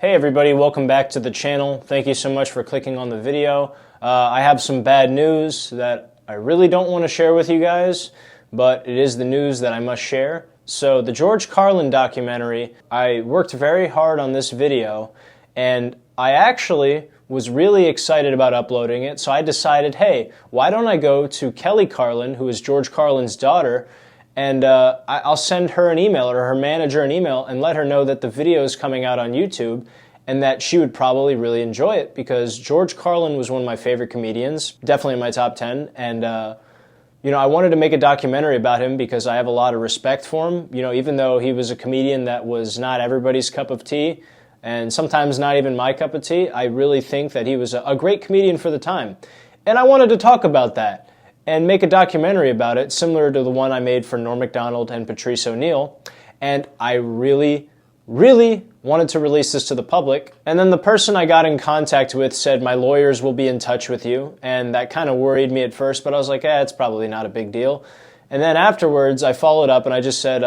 Hey everybody, welcome back to the channel. Thank you so much for clicking on the video. I have some bad news that I really don't want to share with you guys, but it is the news that I must share. So the George Carlin documentary, I worked very hard on this video, and I actually was really excited about uploading it, so I decided, hey, why don't I go to Kelly Carlin, who is George Carlin's daughter, and I'll send her an email, or her manager an email, and let her know that the video is coming out on YouTube and that she would probably really enjoy it, because George Carlin was one of my favorite comedians, definitely in my top 10, and I wanted to make a documentary about him because I have a lot of respect for him. Even though he was a comedian that was not everybody's cup of tea, and sometimes not even my cup of tea, I really think that he was a great comedian for the time. And I wanted to talk about that and make a documentary about it, similar to the one I made for Norm Macdonald and Patrice O'Neill. And I really wanted to release this to the public. And then the person I got in contact with said, my lawyers will be in touch with you. And that kind of worried me at first, but I was like, it's probably not a big deal. And then afterwards, I followed up and I just said,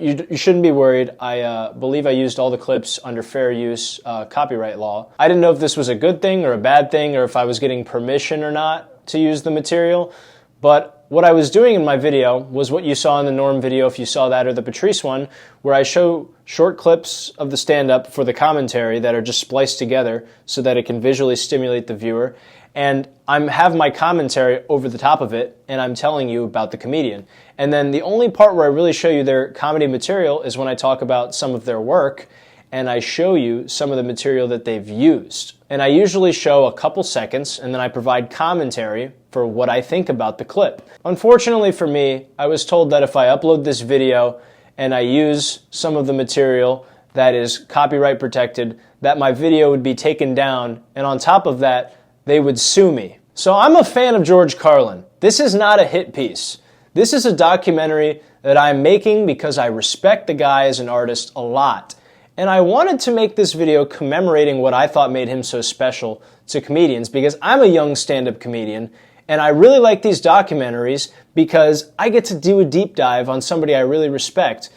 you shouldn't be worried. I believe I used all the clips under fair use copyright law. I didn't know if this was a good thing or a bad thing, or if I was getting permission or not to use the material. But what I was doing in my video was what you saw in the Norm video, if you saw that, or the Patrice one, where I show short clips of the stand-up for the commentary that are just spliced together so that it can visually stimulate the viewer. And I have my commentary over the top of it, and I'm telling you about the comedian. And then the only part where I really show you their comedy material is when I talk about some of their work, and I show you some of the material that they've used. And I usually show a couple seconds, and then I provide commentary for what I think about the clip. Unfortunately for me, I was told that if I upload this video and I use some of the material that is copyright protected, that my video would be taken down, and on top of that, they would sue me. So I'm a fan of George Carlin. This is not a hit piece. This is a documentary that I'm making because I respect the guy as an artist a lot. And I wanted to make this video commemorating what I thought made him so special to comedians, because I'm a young stand-up comedian, and I really like these documentaries because I get to do a deep dive on somebody I really respect.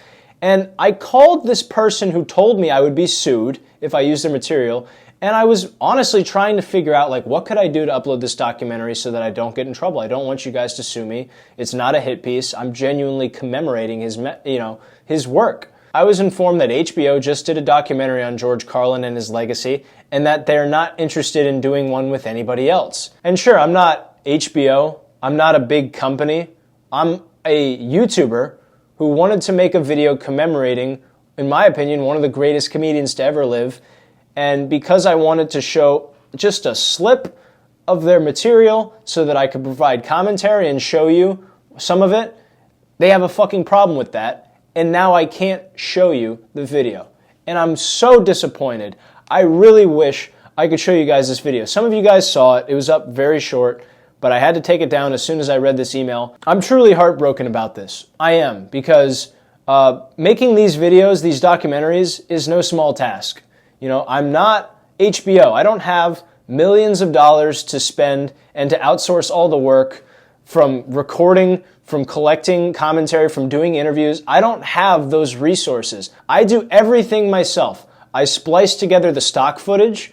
And I called this person who told me I would be sued if I used their material, and I was honestly trying to figure out, what could I do to upload this documentary so that I don't get in trouble? I don't want you guys to sue me. It's not a hit piece. I'm genuinely commemorating his work. I was informed that HBO just did a documentary on George Carlin and his legacy, and that they're not interested in doing one with anybody else. And sure, I'm not HBO. I'm not a big company. I'm a YouTuber who wanted to make a video commemorating, in my opinion, one of the greatest comedians to ever live. And because I wanted to show just a slip of their material so that I could provide commentary and show you some of it, they have a fucking problem with that. And now I can't show you the video. And I'm so disappointed. I really wish I could show you guys this video. Some of you guys saw it. It was up very short, but I had to take it down as soon as I read this email. I'm truly heartbroken about this. I am, because making these videos, these documentaries, is no small task. I'm not HBO. I don't have millions of dollars to spend and to outsource all the work, from recording, from collecting commentary, from doing interviews. I don't have those resources. I do everything myself. I splice together the stock footage.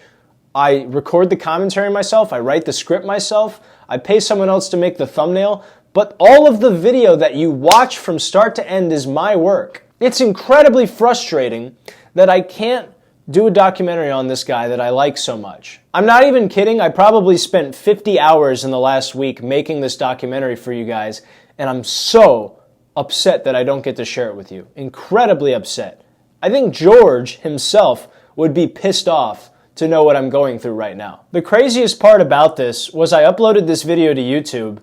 I record the commentary myself. I write the script myself. I pay someone else to make the thumbnail. But all of the video that you watch from start to end is my work. It's incredibly frustrating that I can't do a documentary on this guy that I like so much. I'm not even kidding. I probably spent 50 hours in the last week making this documentary for you guys, and I'm so upset that I don't get to share it with you. Incredibly upset. I think George himself would be pissed off to know what I'm going through right now. The craziest part about this was I uploaded this video to YouTube,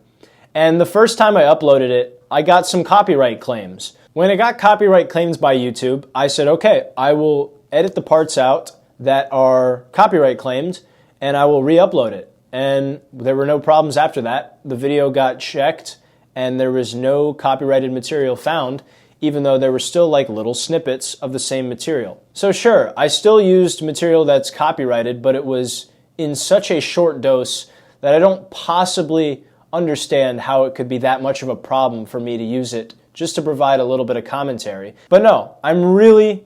and the first time I uploaded it, I got some copyright claims. When I got copyright claims by YouTube, I said, okay, I will edit the parts out that are copyright claimed, and I will re-upload it. And there were no problems after that. The video got checked, and there was no copyrighted material found, even though there were still little snippets of the same material. So sure, I still used material that's copyrighted, but it was in such a short dose that I don't possibly understand how it could be that much of a problem for me to use it just to provide a little bit of commentary. But no, I'm really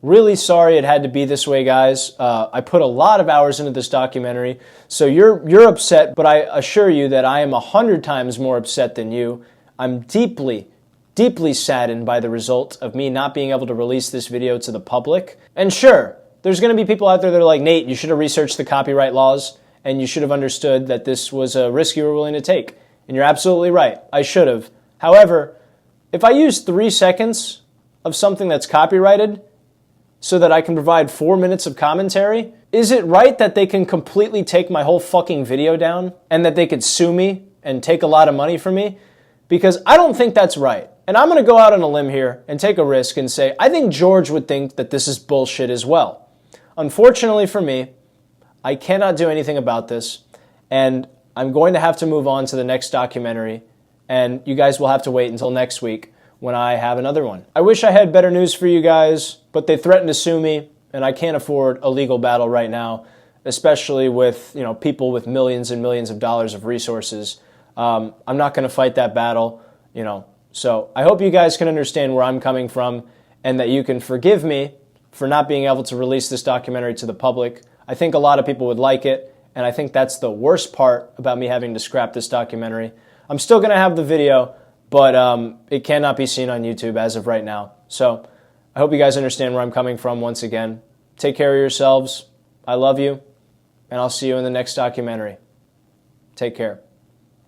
Really sorry it had to be this way, guys. I put a lot of hours into this documentary, so you're upset, but I assure you that I am 100 times more upset than you. I'm deeply, deeply saddened by the result of me not being able to release this video to the public. And sure, there's going to be people out there that are like, Nate, you should have researched the copyright laws, and you should have understood that this was a risk you were willing to take. And you're absolutely right. I should have. However, if I use 3 seconds of something that's copyrighted so that I can provide 4 minutes of commentary, is it right that they can completely take my whole fucking video down and that they could sue me and take a lot of money from me? Because I don't think that's right. And I'm going to go out on a limb here and take a risk and say, I think George would think that this is bullshit as well. Unfortunately for me, I cannot do anything about this, and I'm going to have to move on to the next documentary, and you guys will have to wait until next week when I have another one. I wish I had better news for you guys, but they threatened to sue me, and I can't afford a legal battle right now, especially with people with millions and millions of dollars of resources. I'm not going to fight that battle, So I hope you guys can understand where I'm coming from, and that you can forgive me for not being able to release this documentary to the public. I think a lot of people would like it, and I think that's the worst part about me having to scrap this documentary. I'm still going to have the video, but it cannot be seen on YouTube as of right now. So I hope you guys understand where I'm coming from once again. Take care of yourselves. I love you, and I'll see you in the next documentary. Take care.